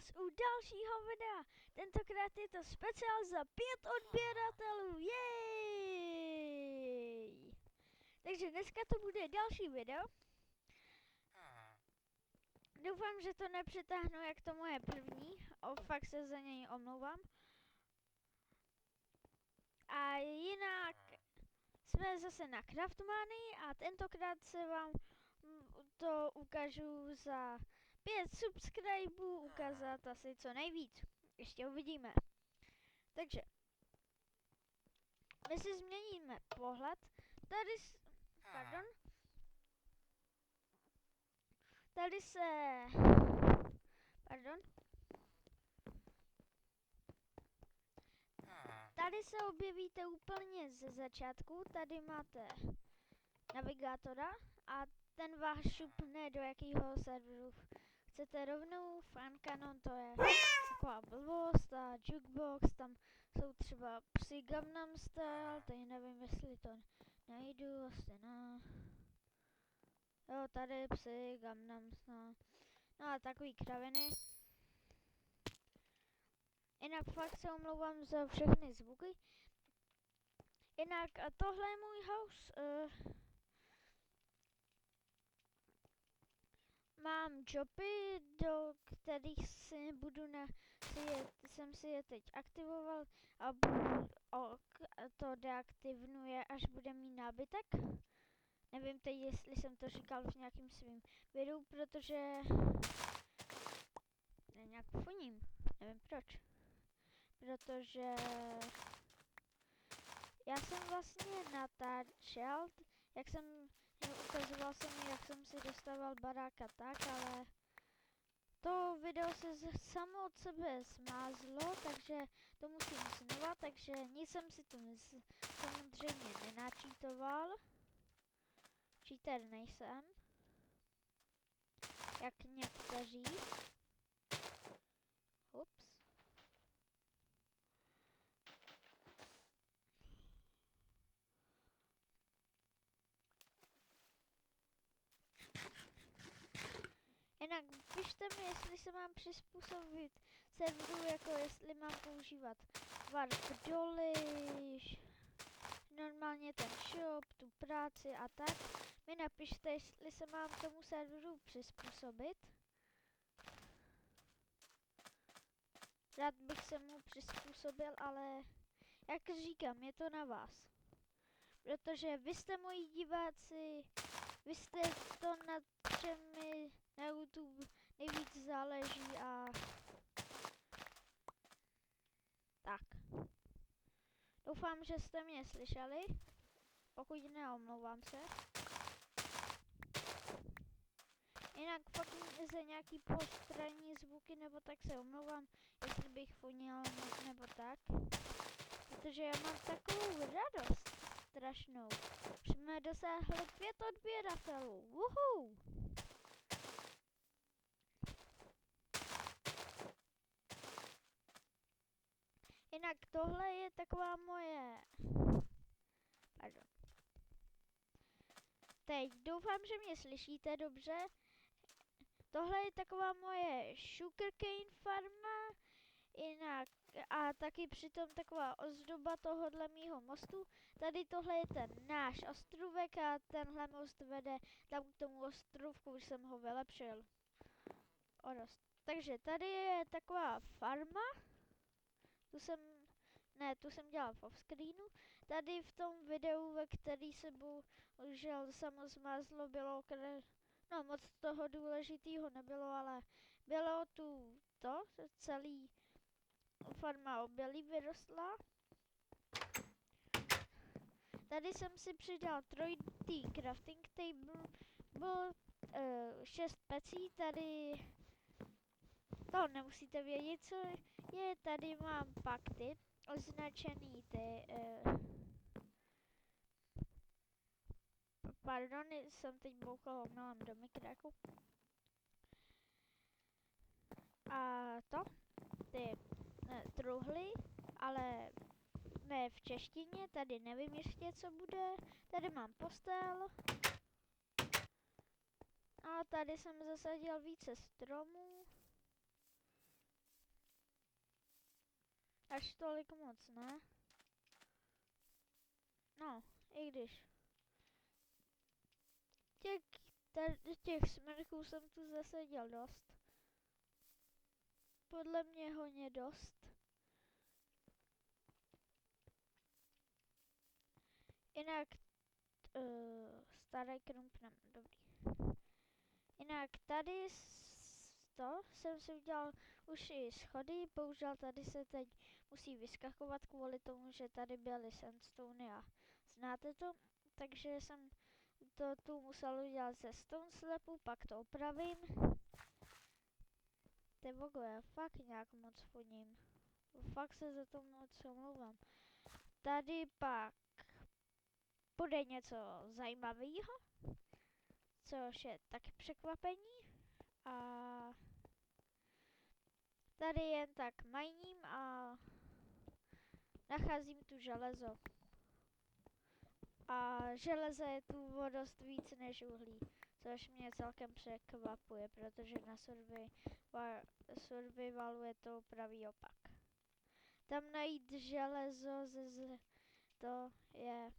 vás u dalšího videa. Tentokrát je to speciál za 5 odběratelů. Jej! Takže dneska to bude další video. Doufám, že to nepřetáhnu jak to moje první. Fakt se za něj omlouvám. A jinak jsme zase na Craftmanii a tentokrát se vám to ukážu za 5 subscribů ukázat asi co nejvíc. Ještě uvidíme. Takže my si změníme pohled. Pardon. Tady se objevíte úplně ze začátku. Tady máte navigátora a ten vás šupne do jakého serveru chcete rovnou. Funcanon, to je taková blbost, a Jukebox, tam jsou třeba Psy Gangnam Style, tady nevím, jestli to najdu, asi ne. Jo, tady Psy Gangnam Style. No a takový kraviny. Jinak fakt se omlouvám za všechny zvuky. Jinak a tohle je můj house. Mám joby, do kterých jsem si je teď aktivoval a to deaktivnuje, až bude mít nábytek. Nevím teď, jestli jsem to říkal v nějakým svým videu, protože nějak funím, nevím proč. Protože já jsem vlastně natáčel, ukazoval jsem, jak jsem si dostával baráka tak, ale to video se samo od sebe smázlo, takže to musím znova, takže nic jsem si to samozřejmě nenačítoval. Cheater nejsem, jak někteří. Ups. Jinak pište mi, jestli se mám přizpůsobit serveru, jako jestli mám používat warp doly, normálně ten shop, tu práci a tak. Mi napište, jestli se mám tomu serveru přizpůsobit. Rád bych se mu přizpůsobil, ale jak říkám, je to na vás. Protože vy jste moji diváci, vy jste to, na čem mi na YouTube nejvíc záleží a tak. Doufám, že jste mě slyšeli. Pokud ne, omlouvám se. Jinak fakt za nějaký postranní zvuky nebo tak se omlouvám, jestli bych funil nebo tak. Protože já mám takovou radost strašnou. Jsme dosáhli 5 odběratelů. Woohoo! Jinak tohle je taková moje... Pardon. Teď doufám, že mě slyšíte dobře. Tohle je taková moje sugarcane farma. Jinak a taky přitom taková ozdoba tohohle mýho mostu. Tady tohle je ten náš ostrůvek a tenhle most vede tam k tomu ostrovku, už jsem ho vylepšil. Takže tady je taková farma. Tu jsem dělal v offscreenu. Tady v tom videu, ve který se bohužel samo zmázlo, bylo moc toho důležitého nebylo, ale bylo tu celý farma obilí vyrostla. Tady jsem si přidal 3D crafting table, bylo 6 pecí, tady to nemusíte vědět, co je, tady mám pakty, označený pardon, jsem teď bouchal omylem do mikráku. A ty truhly, ale ne v češtině, tady nevím ještě, co bude. Tady mám postel. A tady jsem zasadil více stromů. až tolik moc, ne? No, i když. Těch smrků jsem tu zaseděl dost. Podle mě hodně dost. Jinak starý krumpnem, dobrý. Jinak tady jsem si udělal už i schody, bohužel tady se teď musí vyskakovat kvůli tomu, že tady byly sandstony a znáte to, takže jsem to tu musel udělat ze stone slapu, pak to opravím. Ty vogo, já fakt nějak moc foním. Fakt se za to moc omlouvám. Tady pak bude něco zajímavého, což je taky překvapení. A tady jen tak miním a nacházím tu železo. A železa je tu o dost víc než uhlí, což mě celkem překvapuje, protože na survivalu je to pravý opak. Tam najít železo to je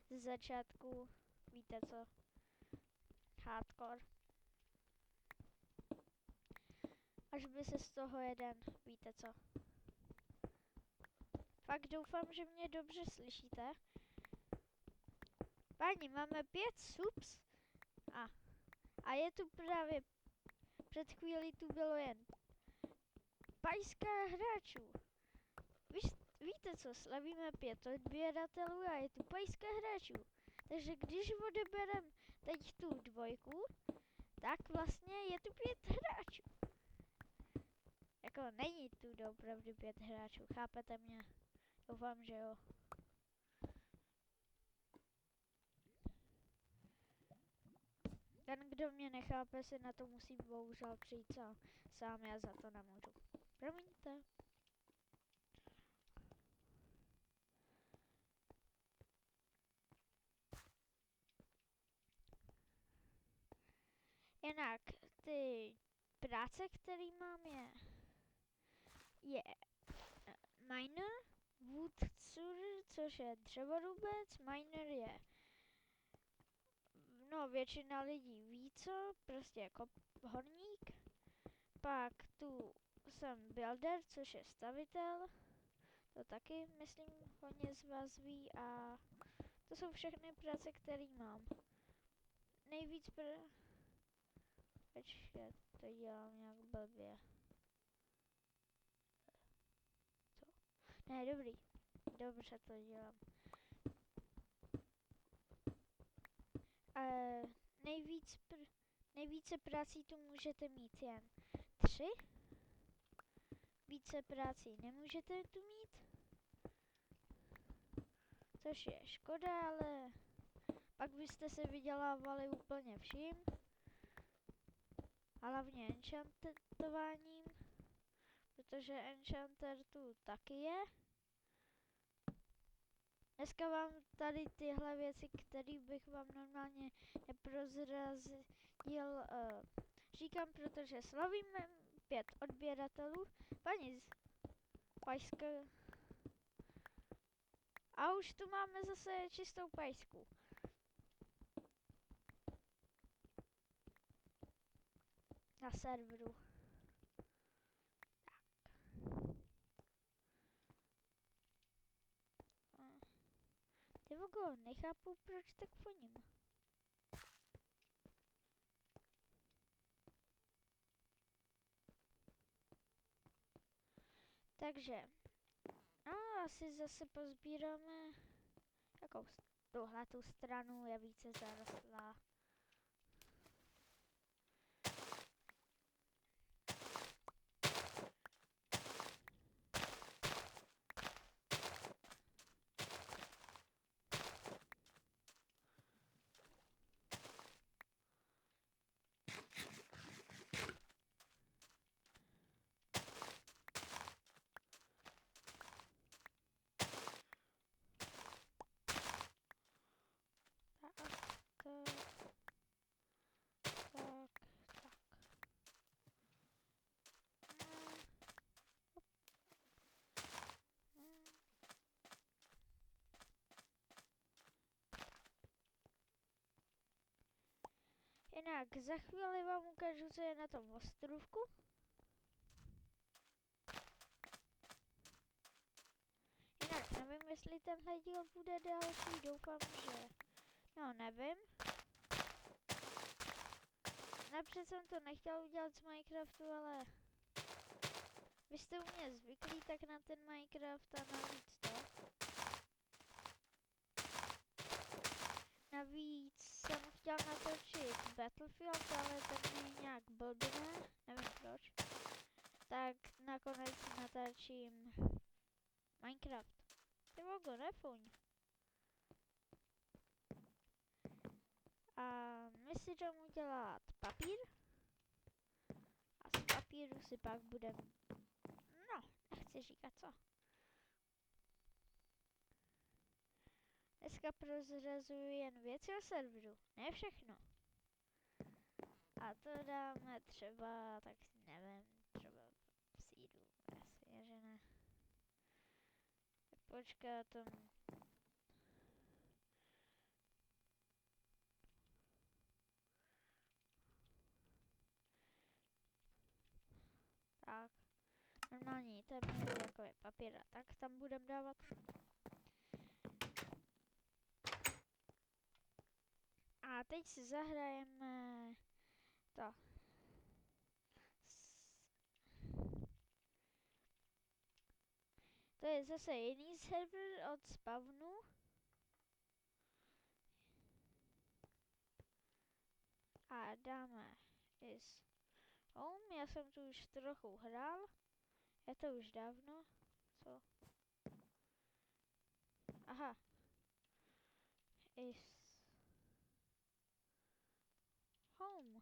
ze začátku, víte co, hardcore. Až by se z toho jeden, víte co. Fakt doufám, že mě dobře slyšíte. Páni, máme 5 subs a je tu právě, před chvílí tu bylo jen pajská hráčů. Víte co, slavíme 5 odběratelů a je tu pajská hráčů. Takže když odeberem teď tu dvojku, tak vlastně je tu 5 hráčů. Jako není tu doopravdy 5 hráčů, chápete mě? Doufám, že jo. Ten, kdo mě nechápe, si na to musí bohužel přijít sám, já za to nemůžu. Promiňte. Jinak ty práce, který mám, je miner, woodcutter, což je dřevorubec, miner je, no většina lidí ví co, prostě jako horník, pak tu jsem builder, což je stavitel, to taky myslím hodně z vás ví a to jsou všechny práce, které mám. Nejvíc Počkej, to dělám nějak blbě. Co? Ne, dobrý. Dobře to dělám. Nejvíce prací tu můžete mít jen 3. Více prací nemůžete tu mít. Což je škoda, ale pak byste se vydělávali úplně vším. Hlavně enchantováním, protože enchanter tu taky je. Dneska vám tady tyhle věci, které bych vám normálně neprozrazil, říkám, protože slavíme 5 odběratelů. Paní pajska. A už tu máme zase čistou pajsku. Na serveru. Tak. Ty vogo, nechápu, proč tak foním. Takže, asi zase pozbíráme, jakou tuhletu stranu je více zarostlá. Tak. Jinak za chvíli vám ukážu, co je na tom ostrovku. Jinak nevím, jestli tenhle díl bude další, doufám, že... No, nevím. Napřed jsem to nechtěl udělat z Minecraftu, ale... Vy jste u mě zvyklí tak na ten Minecraft a navíc to. Navíc jsem chtěl natočit Battlefield, ale ten je nějak blbne, nevím proč. Tak nakonec natáčím Minecraft. Ty vogo, nefuň. A my si jdeme udělat papír. A z papíru si pak budeme... No, nechci říkat co. Dneska prozrazuju jen věci o serveru, ne všechno. A to dáme třeba, tak nevím, třeba síru, jasně, že ne. Počkat, tak, normální termín, jako je papír a tak tam budem dávat. A teď si zahrajeme to. To je zase jiný server od spawnu. A dáme is home, já jsem tu už trochu hrál. Je to už dávno. Co? Aha. Is home.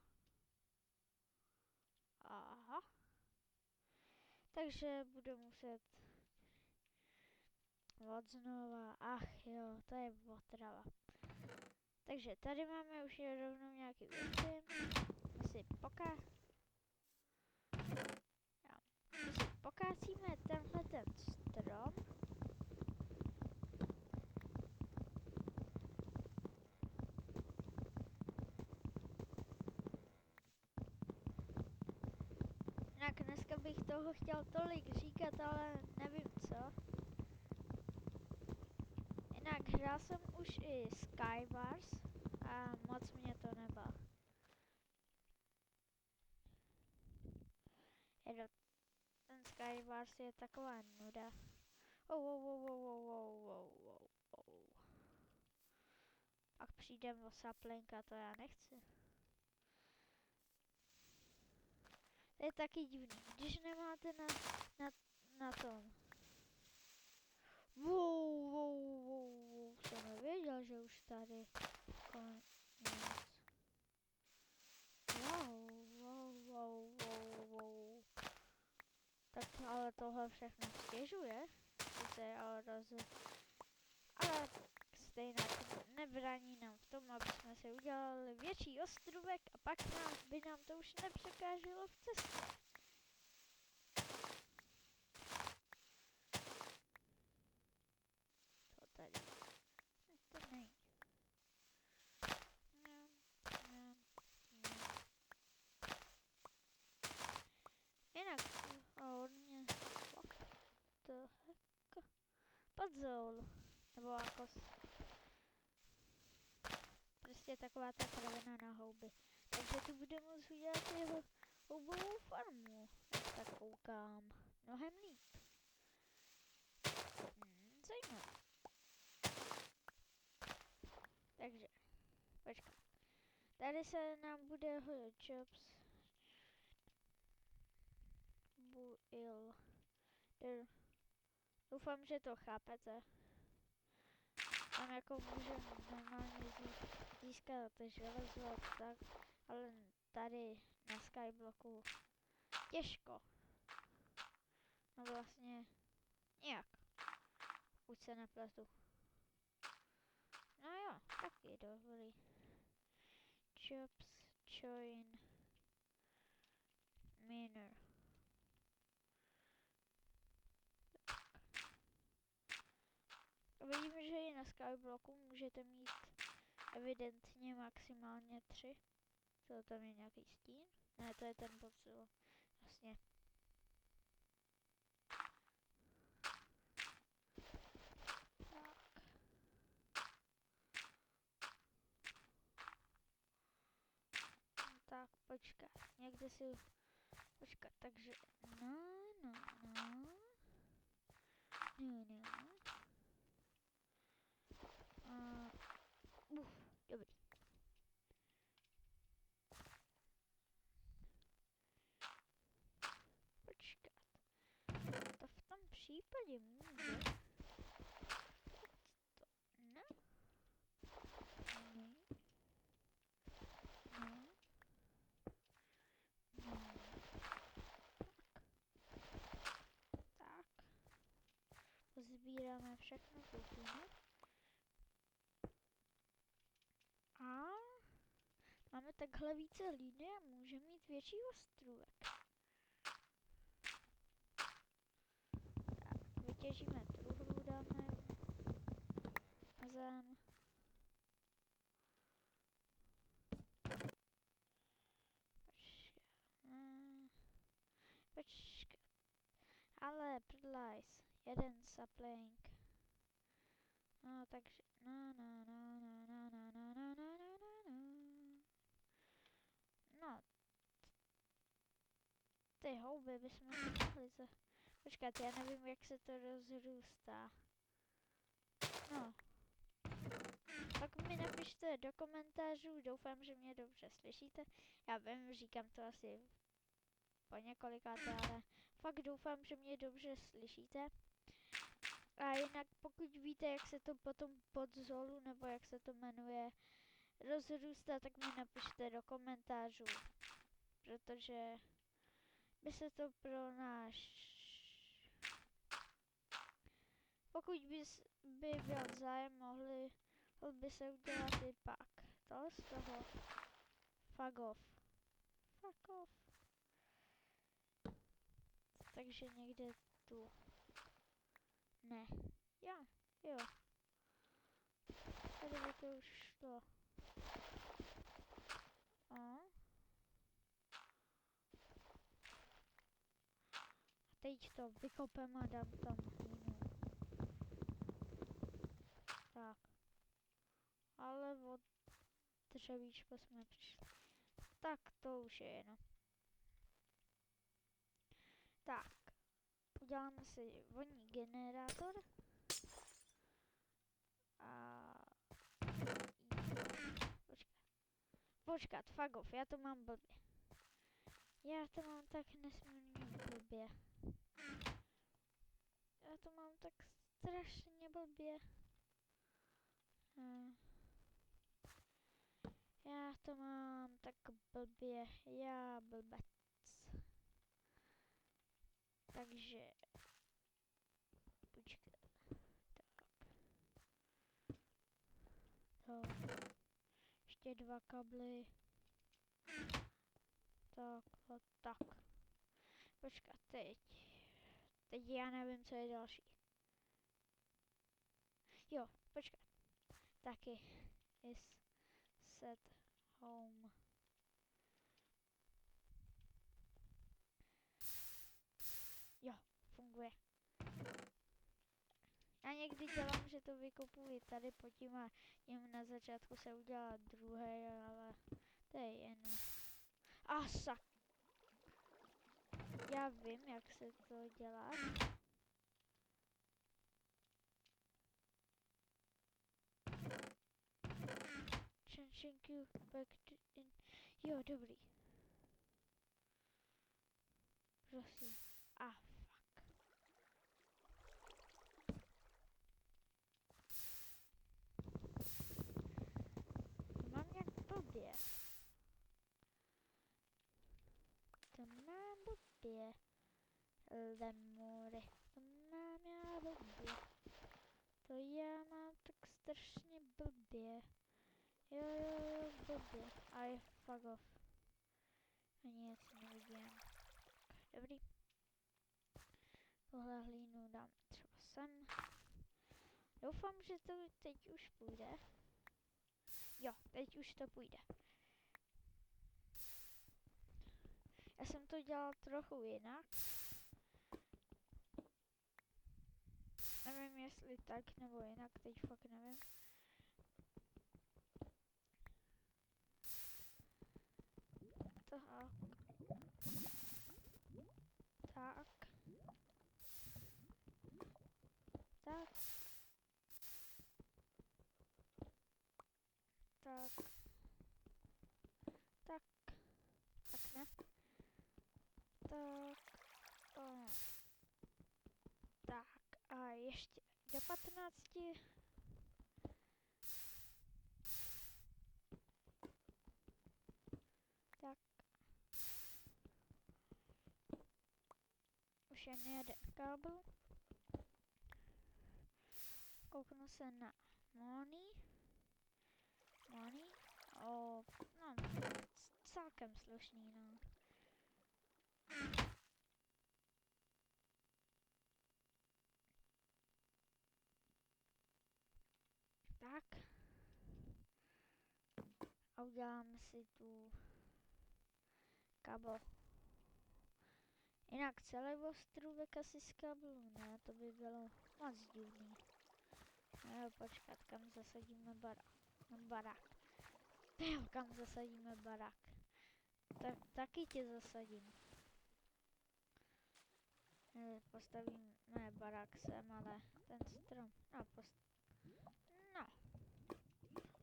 Aha. Takže budu muset od znova. Ach jo, to je otrava. Takže tady máme už rovnou nějaký věci. My si pokácíme tenhle ten strom. Jinak dneska bych toho chtěl tolik říkat, ale nevím co. Jinak hrál jsem už i Skywars a moc mě to nebaví. Ten Skywars je taková nuda. Pak přijdem o saplinka, to já nechci. To je taky divný, když nemáte na tom. Jsem nevěděl, že už tady konec. Tak ale tohle všechno stěžuje. Sice ale ale stejně nebrání nám v tom, aby jsme si udělali větší ostrůvek a pak by nám to už nepřekáželo v cestě. To tady. To není. Jinak, hodně. To heka. Puzzle. Nebo jako prostě taková ta kravina na houby. Takže tu bude moct udělat jeho houbovou farmu, jak tak koukám. Mnohem líp. Zajímavé. Takže, počkat. Tady se nám bude hodit jobs. Doufám, že to chápete. Tam jako můžeme normálně získat železo a tak, ale tady na Skyblocku těžko. No vlastně nějak, pokud se nepletu. No jo, taky dobrý. Jobs, join, miner. Vidím, že i na Skyblocku můžete mít evidentně maximálně 3. Co, tam je nějaký stín? Ne, to je ten bocil. Jasně. Tak, počkat. Někde si... Počkat, takže... No. Dobrý. Počkat. To v tom případě může... Ne. Tak. Pozbíráme všechno, koupíme. A máme takhle více hlíny a můžeme mít větší ostrůvek. Tak, vytěžíme truhlu, dáme na zem. Počkat. Ale prdlajs, jeden sapling. No, takže, no, ty houby bychom mohli počkat, já nevím, jak se to rozrůstá. No. Pak mi napište do komentářů, doufám, že mě dobře slyšíte. Já vím, říkám to asi po několikáté, ale fakt doufám, že mě dobře slyšíte. A jinak pokud víte, jak se to potom podzolu, nebo jak se to jmenuje, rozrůstá, tak mi napište do komentářů. Protože by se to pro náš... Pokud by byl zájem, mohl by se udělat i pak. To z toho. Fuck off. Takže někde tu. Ne. Jo. Tady by to už šlo. A teď to vykopem a dám tam hlínu. Tak. Ale od dřevíčko jsme přišli. Tak to už je jenom. Tak. Uděláme si vodní generátor. A... Počkat, fuck off, já to mám blbě. Já to mám tak nesmírně blbě. Já to mám tak strašně blbě. Já to mám tak blbě, já blbec. Takže... Počkat. Tak. Ještě 2 kabely. Tak. Počkat, teď. Teď já nevím, co je další. Jo, počkat. Taky. Is set home. Jo, funguje. Já někdy dělám, že to vykopuji tady pod tím a jim na začátku se udělá druhé, ale to je jen. Sak. Já vím, jak se to dělá. Changing you back in. Jo, dobrý. Prosím. Fuck. Mám nějak blbě. Lemury. To mám já blbě. To já mám tak strašně blbě. Jo, blbě. A fuck off. Ani nic nevidím. Dobrý. Tohle hlínu dám třeba sem. Doufám, že to teď už půjde. Jo, teď už to půjde. Já jsem to dělal trochu jinak. Nevím, jestli tak nebo jinak, teď fakt nevím. Tak. Tak. Tak. Tak. Tak. Tak ne. Tak. Tak. A ještě do 15. Tak. Už jen jeden kábel. Kouknu se na Moni. No, celkem slušný, no. Tak. A udělám si tu kabel. Jinak celý ostrůvek asi z kabelu, ne, to by bylo moc divný. Jo, počkat, kam zasadíme barák. Jo, kam zasadíme barák. Taky tě zasadím. Postavíme barák sem, ale ten strom,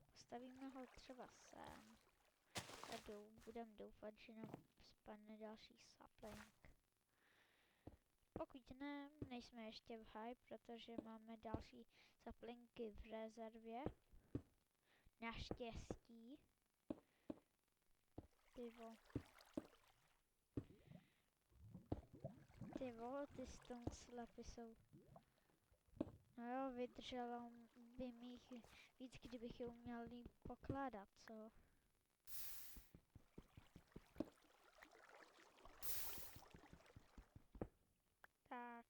postavíme ho třeba sem. A budem doufat, že nám spadne další sapling. Pokud ne, nejsme ještě v high, protože máme další saplinky v rezervě. Naštěstí. Ty vole, ty stone slapy jsou. No jo, vydrželo by mi jich víc, kdybych je uměl líp pokládat, co? Tak.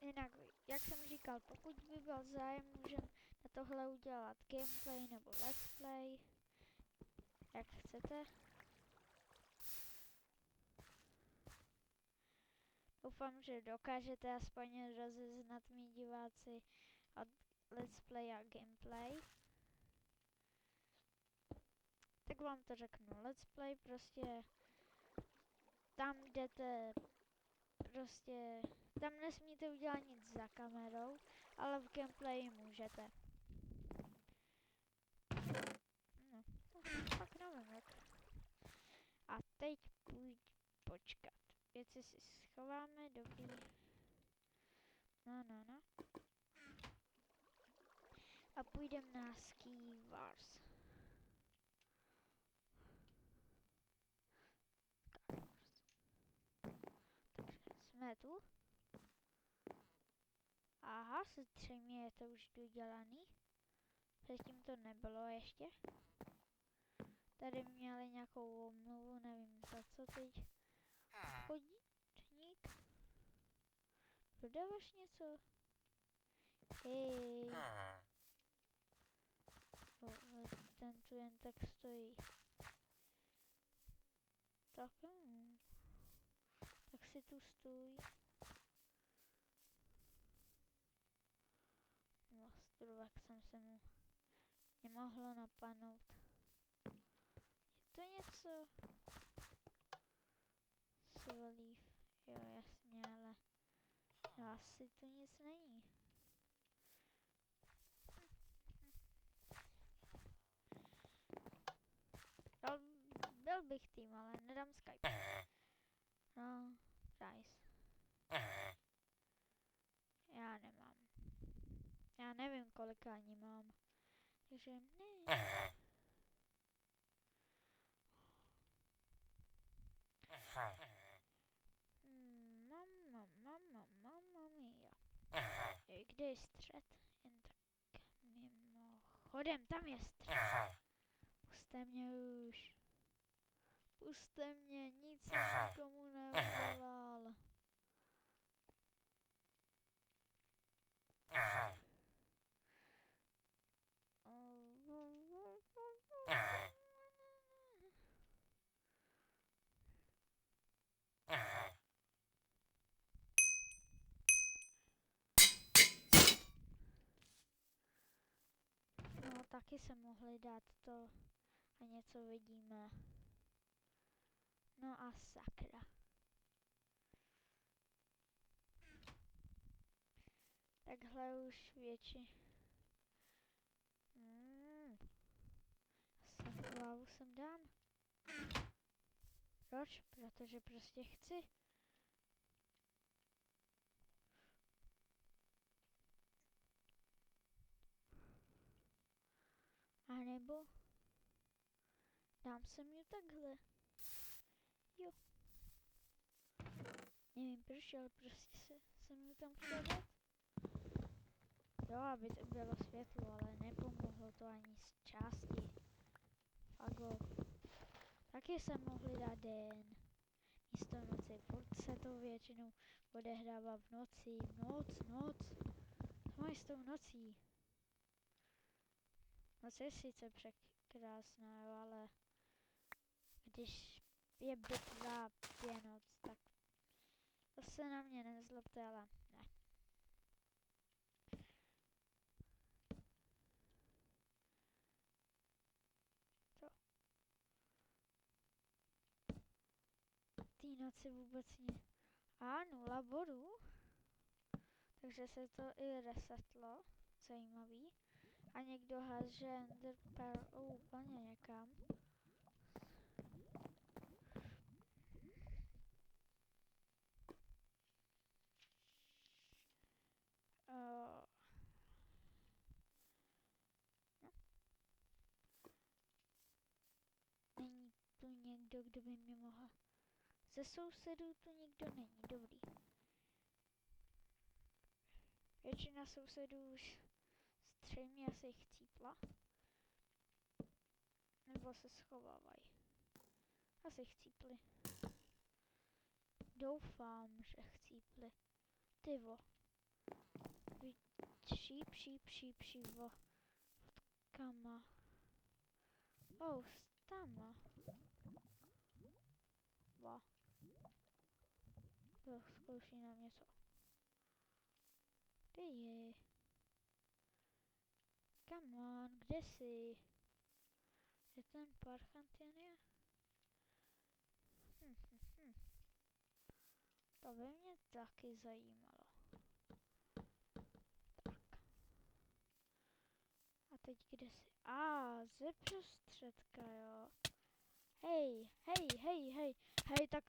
Jinak, jak jsem říkal, pokud by byl zájem, můžeme na tohle udělat gameplay nebo let's play. Jak chcete. Doufám, že dokážete aspoň rozeznat mý diváci od let's play a gameplay. Tak vám to řeknu. Let's play prostě tam jdete tam nesmíte udělat nic za kamerou, ale v gameplayi můžete. No, tak nevím jak. A teď počkat. Věci si schováme, dobrý. No. A půjdeme na Ski Wars. Takže jsme tu. Aha, zřejmě je to už dodělaný. Předtím to nebylo ještě. Tady měli nějakou omluvu, nevím za co teď. Chodník. Prodáváš něco? Hej. Ten tu jen tak stojí. Tak tak si tu stůj. Ostrůvek jsem se mu nemohlo napadnout. Je to něco? Svalív. Jo, jasně, ale asi tu nic není. Byl bych tým, ale nedám Skype. No, price. Já nemám. Já nevím, kolik ani mám. Takže ne. Mamma mia. Kde je střed? Jen tak mimochodem, tam je střed. Puste mě už. Puste mě, nic jsem nikomu neudělal. taky se mohli dát to a něco vidíme. No a sakra. Takhle už hlavu sem dám. Proč? Protože prostě chci. A nebo dám sem ju takhle. Jo. Nevím proč, ale prostě jsem ju tam chtěl dát. Jo, aby to bylo světlo, ale nepomohlo to ani z části. Fago. Taky jsem mohli dát den. Místo noci. Furt se to většinou odehrává v noci. Noc. Co mají s tou nocí? Noc je sice překrásná, jo, ale když je bitva je noc, tak to se na mě nezlobte, ale ne. Co? Té noci vůbec nic. A 0 bodů. Takže se to i resetlo. Zajímavý. A někdo háže Ender Pearl úplně někam. No. Není tu někdo, kdo by mě mohl. Ze sousedů tu nikdo není, dobrý. Většina sousedů už zřejmě asi chcípla. Nebo se schovávají. Asi chcípli. Doufám, že chcípli. Tyvo. Šíp, Kama. Stama. Jo, zkouší nám něco. Kde je? Come on, kde jsi? Kde ten parchantian je? To by mě taky zajímalo. Tak. A teď kde jsi? Ze prostředka, jo. Hej, tak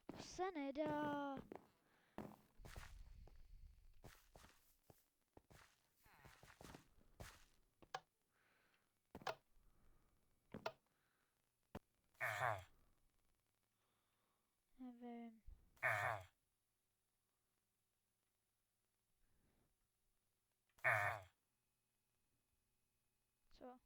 to se nedá. Nevím. Co?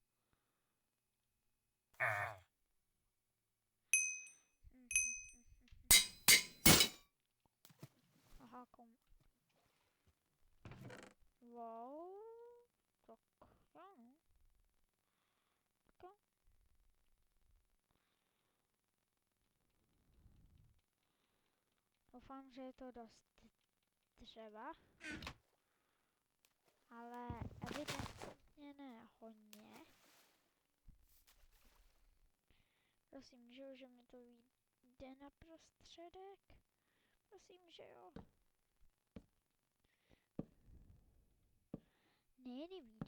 Aha, kom. Wow. Tak, já no. Tak. Doufám, že je to dost dřeva. Ale evidentně ne hodně. Prosím, že mi to jde na prostředek. Prosím, že jo. Ne, nevíde.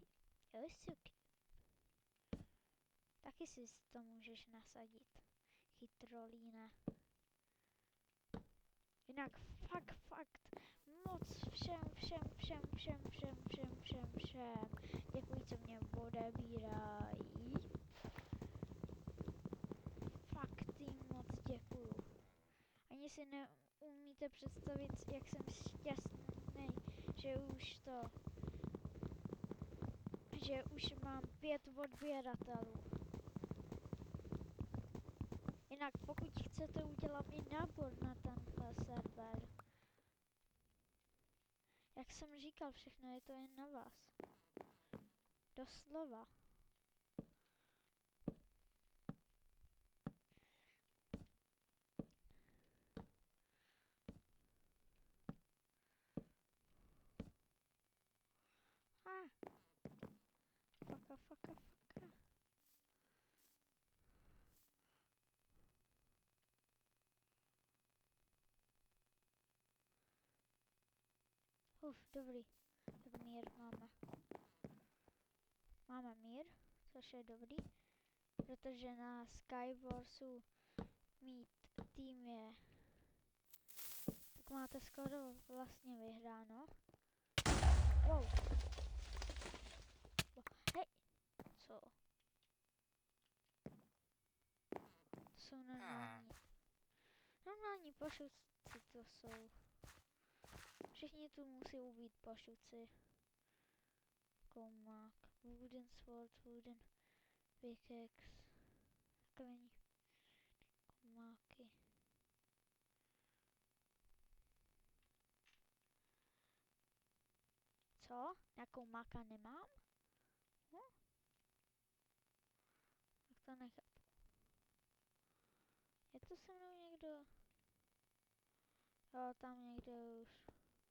Jo, suky. Taky si to můžeš nasadit. Chytrolína. Jinak fakt moc všem. Děkuji, co mě odebírají. Fakt jim moc děkuju. Ani si neumíte představit, jak jsem šťastný, že už mám 5 odběratelů. Jinak pokud chcete, udělám i nábor na tenhle server. Jak jsem říkal, všechno je to jen na vás. Doslova. Dobrý. Tak mír máme. Máme mír, což je dobrý. Protože na Skywarsu mít tým je... Tak máte skoro vlastně vyhráno. Wow. Hej! Co? To jsou normální pošutci to jsou. Všichni tu musí být pošutci. Koumák. Wooden sword, wooden pickaxe. Sklení. Koumáky. Co? Nějakou máka nemám? No? Tak to nechápu. Je to se mnou někdo? Jo, tam někde už.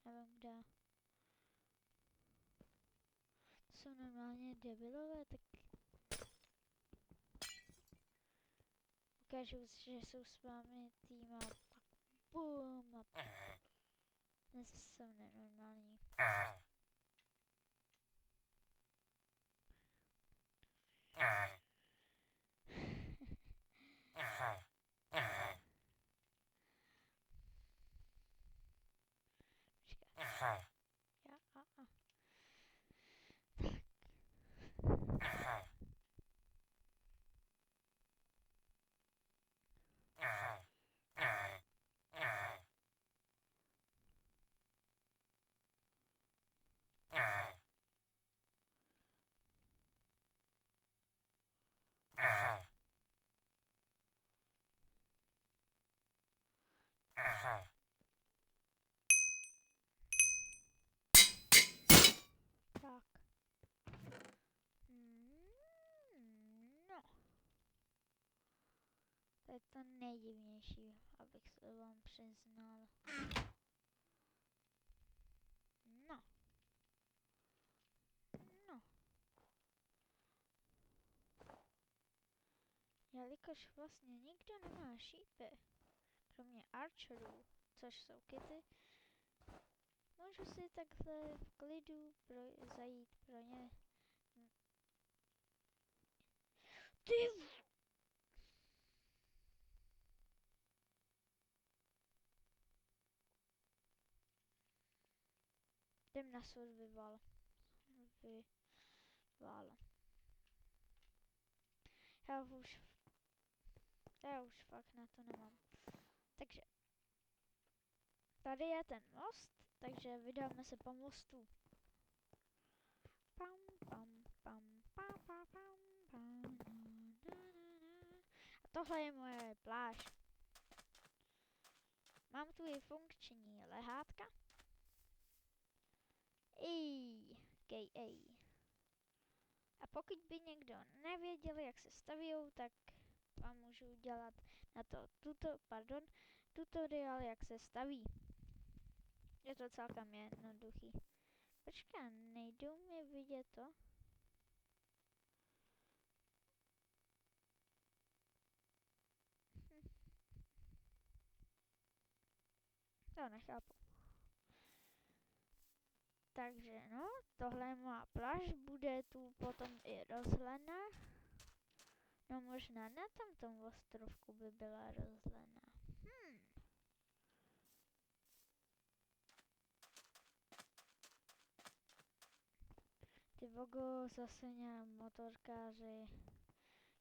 Nevím kde. To jsou normálně debilové, tak... Ukážu, že jsou s vámi tým a pak BOOM a... Dnes jsou nenormální. Ja, Tak. Tak. No. To je to nejdivnější, abych se vám přiznal. No. No. Jelikož vlastně nikdo nemá šípy, kromě archerů, což jsou kity, můžu si takhle v klidu zajít pro ně. Ty! Jdem na survival. Já už fakt na to nemám. Takže tady je ten most, takže vydáme se po mostu. Pam, pam, pam, pam, pam, pam, pam, A tohle je moje pláž. Mám tu i funkční lehátka. A pokud by někdo nevěděl, jak se staví, tak vám můžu udělat na to tutoriál, jak se staví. Je to celkem jednoduchý. Počkej, nejdou mi vidět to? To nechápu. Takže no, tohle má pláž, bude tu potom i rozhledna. No možná na tomto ostrovku by byla rozhledna. Ty vogo, zase nějak motorkáři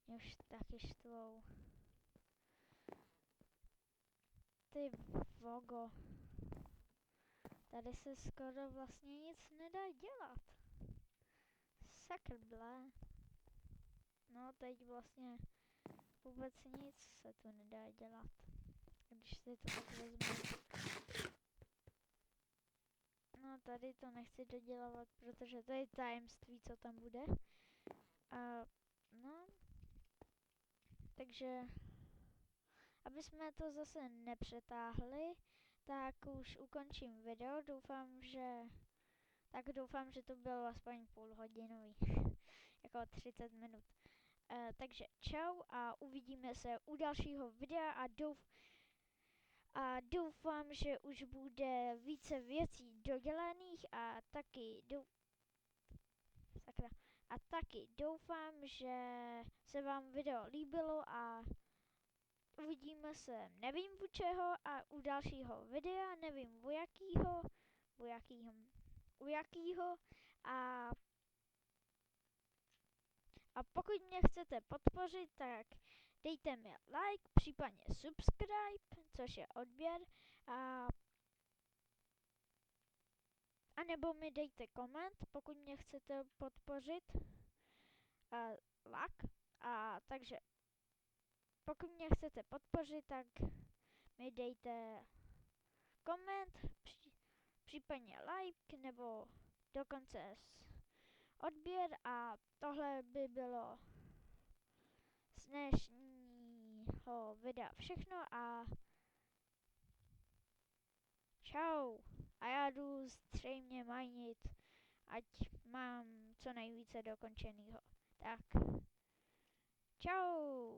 mě už taky štvou. Ty vogo. Tady se skoro vlastně nic nedá dělat. Sakr blé. No teď vlastně vůbec nic se tu nedá dělat. Když si to tak vezmu. No tady to nechci dodělávat, protože to je tajemství, co tam bude. A no. Takže aby jsme to zase nepřetáhli, tak už ukončím video. Doufám, že to bylo aspoň půlhodinový. Jako 30 minut. Takže čau a uvidíme se u dalšího videa A doufám, že už bude více věcí dodělaných a taky doufám, že se vám video líbilo a uvidíme se, nevím u čeho a u dalšího videa, nevím u jakýho a, a pokud mě chcete podpořit, tak dejte mi like, případně subscribe, což je odběr a nebo mi dejte koment, pokud mě chcete podpořit, like. Takže pokud mě chcete podpořit, tak mi dejte koment, případně like, nebo dokonce odběr a tohle by bylo z dnešního videa všechno a čau. A já jdu zřejmě majnit, ať mám co nejvíce dokončenýho. Tak, čau.